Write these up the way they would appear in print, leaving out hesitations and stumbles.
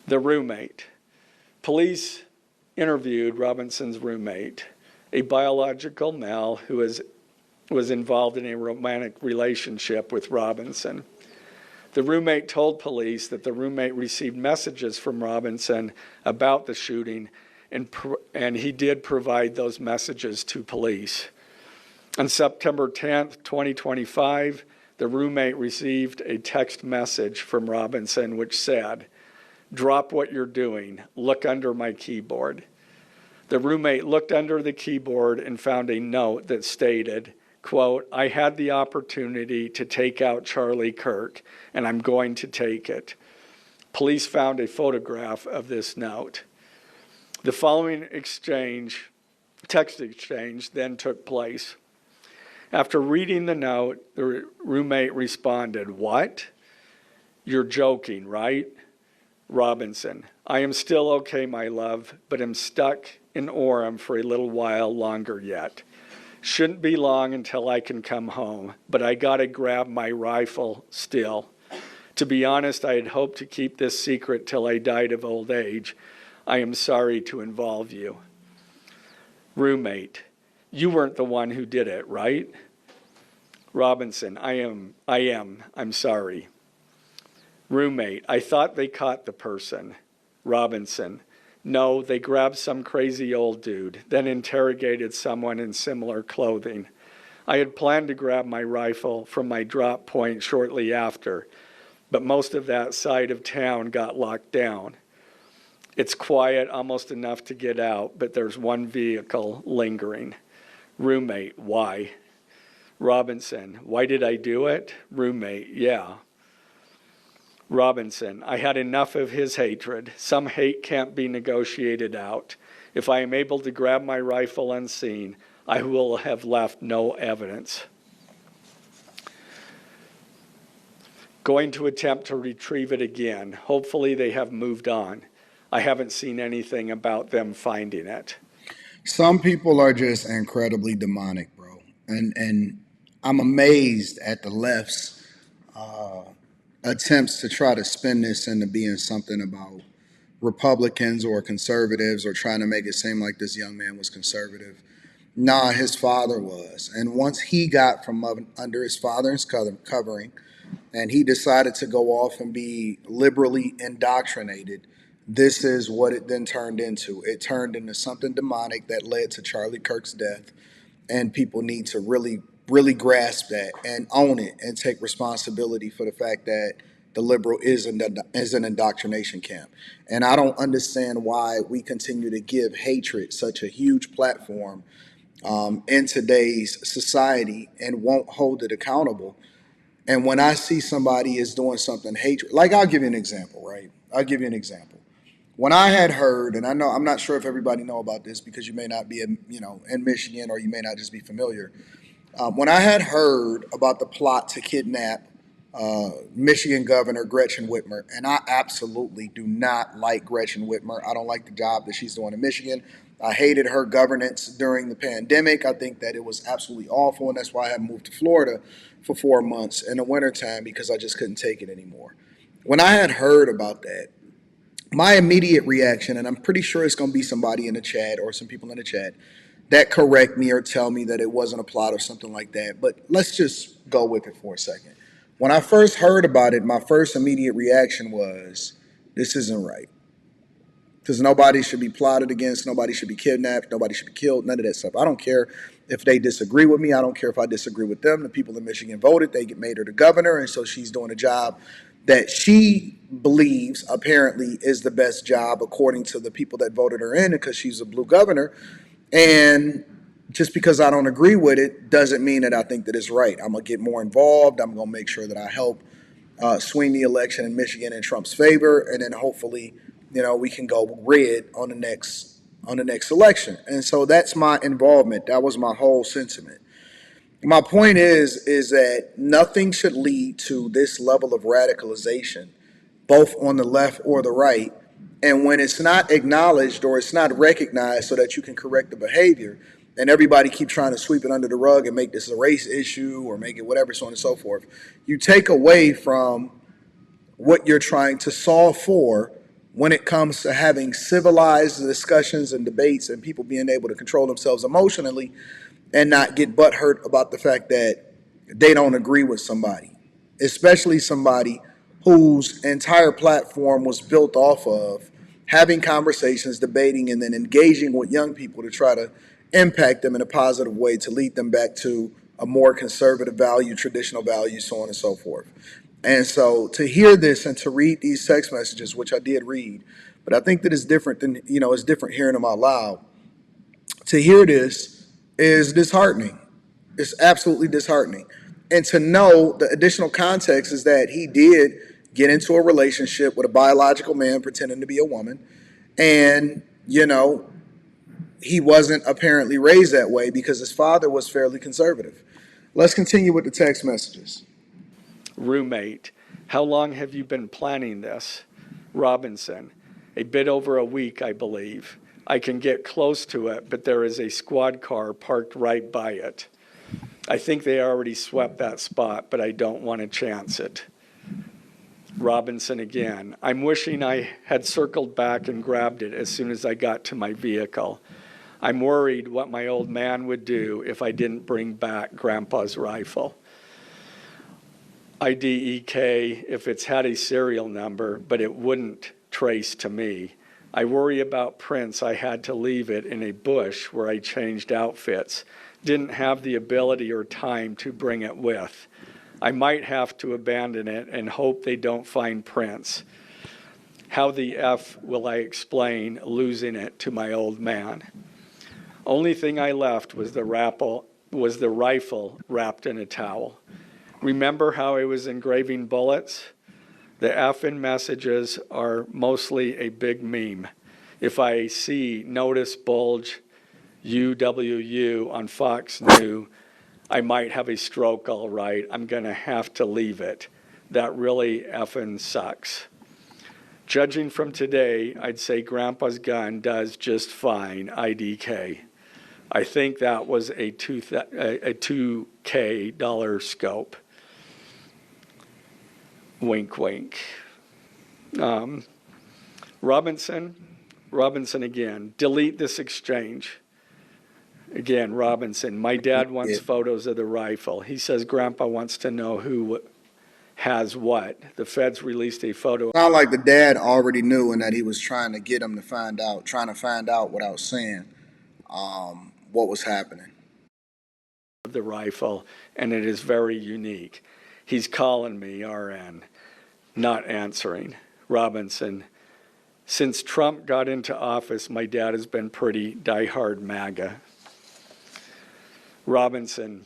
The roommate. Police interviewed Robinson's roommate, a biological male who was involved in a romantic relationship with Robinson. The roommate told police that the roommate received messages from Robinson about the shooting, and he did provide those messages to police. On September 10th, 2025, the roommate received a text message from Robinson which said, "Drop what you're doing. Look under my keyboard." The roommate looked under the keyboard and found a note that stated, quote, "I had the opportunity to take out Charlie Kirk, and I'm going to take it." Police found a photograph of this note. The following text exchange, then took place. After reading the note, the roommate responded, "What? You're joking, right?" Robinson, "I am still okay, my love, but am stuck in Orem for a little while longer yet. Shouldn't be long until I can come home, but I gotta grab my rifle still. To be honest, I had hoped to keep this secret till I died of old age. I am sorry to involve you." Roommate, "You weren't the one who did it, right?" Robinson, I am. I'm sorry." Roommate, "I thought they caught the person." Robinson, "No, they grabbed some crazy old dude, then interrogated someone in similar clothing. I had planned to grab my rifle from my drop point shortly after, but most of that side of town got locked down. It's quiet, almost enough to get out, but there's one vehicle lingering." Roommate, "Why?" Robinson, "Why did I do it?" Roommate, "Yeah." Robinson, "I had enough of his hatred. Some hate can't be negotiated out. If I am able to grab my rifle unseen, I will have left no evidence. Going to attempt to retrieve it again. Hopefully they have moved on. I haven't seen anything about them finding it." Some people are just incredibly demonic, bro. And I'm amazed at the left's attempts to try to spin this into being something about Republicans or conservatives or trying to make it seem like this young man was conservative. Nah, his father was. And once he got from under his father's covering and he decided to go off and be liberally indoctrinated, this is what it then turned into. It turned into something demonic that led to Charlie Kirk's death. And people need to really grasp that and own it and take responsibility for the fact that the liberal is an indoctrination camp. And I don't understand why we continue to give hatred such a huge platform in today's society and won't hold it accountable. And when I see somebody is doing something hatred, like I'll give you an example, right? I'll give you an example. When I had heard, and I know I'm not sure if everybody know about this because you may not be in Michigan or you may not just be familiar. When I had heard about the plot to kidnap Michigan Governor Gretchen Whitmer, and I absolutely do not like Gretchen Whitmer. I don't like the job that she's doing in Michigan. I hated her governance during the pandemic. I think that it was absolutely awful, and that's why I had moved to Florida for 4 months in the wintertime because I just couldn't take it anymore. When I had heard about that, my immediate reaction, and I'm pretty sure it's going to be somebody in the chat or some people in the chat that correct me or tell me that it wasn't a plot or something like that, but let's just go with it for a second. When I first heard about it, my first immediate reaction was, this isn't right. Because nobody should be plotted against, nobody should be kidnapped, nobody should be killed, none of that stuff. I don't care if they disagree with me. I don't care if I disagree with them. The people in Michigan voted. They made her the governor, and so she's doing a job that she believes apparently is the best job according to the people that voted her in because she's a blue governor. And just because I don't agree with it doesn't mean that I think that it's right. I'm going to get more involved. I'm going to make sure that I help swing the election in Michigan in Trump's favor, and then hopefully, we can go red on the next election. And so that's my involvement. That was my whole sentiment. My point is that nothing should lead to this level of radicalization, both on the left or the right. And when it's not acknowledged or it's not recognized so that you can correct the behavior, and everybody keep trying to sweep it under the rug and make this a race issue or make it whatever, so on and so forth, you take away from what you're trying to solve for when it comes to having civilized discussions and debates and people being able to control themselves emotionally and not get butthurt about the fact that they don't agree with somebody, especially somebody whose entire platform was built off of having conversations, debating, and then engaging with young people to try to impact them in a positive way to lead them back to a more conservative value, traditional value, so on and so forth. And so to hear this and to read these text messages, which I did read, but I think that it's different than, it's different hearing them out loud. To hear this is disheartening. It's absolutely disheartening. And to know the additional context is that he did get into a relationship with a biological man pretending to be a woman. And, he wasn't apparently raised that way because his father was fairly conservative. Let's continue with the text messages. Roommate, how long have you been planning this? Robinson, a bit over a week, I believe. I can get close to it, but there is a squad car parked right by it. I think they already swept that spot, but I don't want to chance it. Robinson again, I'm wishing I had circled back and grabbed it as soon as I got to my vehicle. I'm worried what my old man would do if I didn't bring back Grandpa's rifle. IDEK if it's had a serial number, but it wouldn't trace to me. I worry about prints. I had to leave it in a bush where I changed outfits. Didn't have the ability or time to bring it with. I might have to abandon it and hope they don't find prints. How the F will I explain losing it to my old man? Only thing I left was the rifle wrapped in a towel. Remember how I was engraving bullets? The F in messages are mostly a big meme. If I see notice bulge UWU on Fox News, I might have a stroke all right. I'm going to have to leave it. That really effing sucks. Judging from today, I'd say Grandpa's gun does just fine, IDK. I think that was a $2K dollar scope. Wink, wink. Robinson again, delete this exchange. Again, Robinson, my dad wants photos of the rifle. He says Grandpa wants to know who has what. The feds released a photo. Sound like the dad already knew and that he was trying to get him to find out, without saying what was happening. Of the rifle, and it is very unique. He's calling me, RN, not answering. Robinson, since Trump got into office, my dad has been pretty diehard MAGA. Robinson,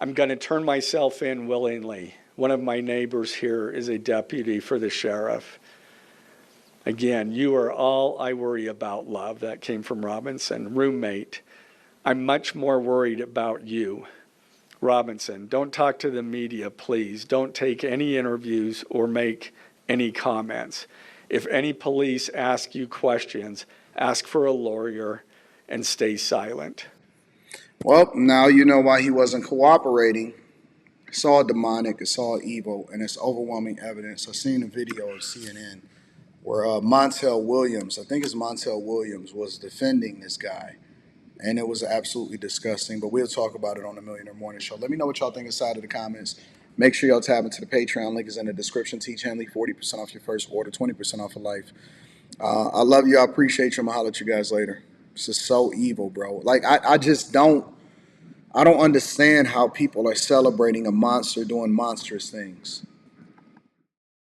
I'm going to turn myself in willingly. One of my neighbors here is a deputy for the sheriff. Again, you are all I worry about, love. That came from Robinson. Roommate, I'm much more worried about you. Robinson, don't talk to the media, please. Don't take any interviews or make any comments. If any police ask you questions, ask for a lawyer and stay silent. Well, now you know why he wasn't cooperating. It's all demonic, it's all evil, and it's overwhelming evidence. I seen a video of CNN where Montel Williams, I think it's Montel Williams, was defending this guy. And it was absolutely disgusting, but we'll talk about it on the Millionaire Morning Show. Let me know what y'all think inside of the comments. Make sure y'all tap into the Patreon. Link is in the description. Teach Henley, 40% off your first order, 20% off of life. I love you. I appreciate you. I'm going to holler at you guys later. This is so evil, bro. Like, I don't understand how people are celebrating a monster doing monstrous things.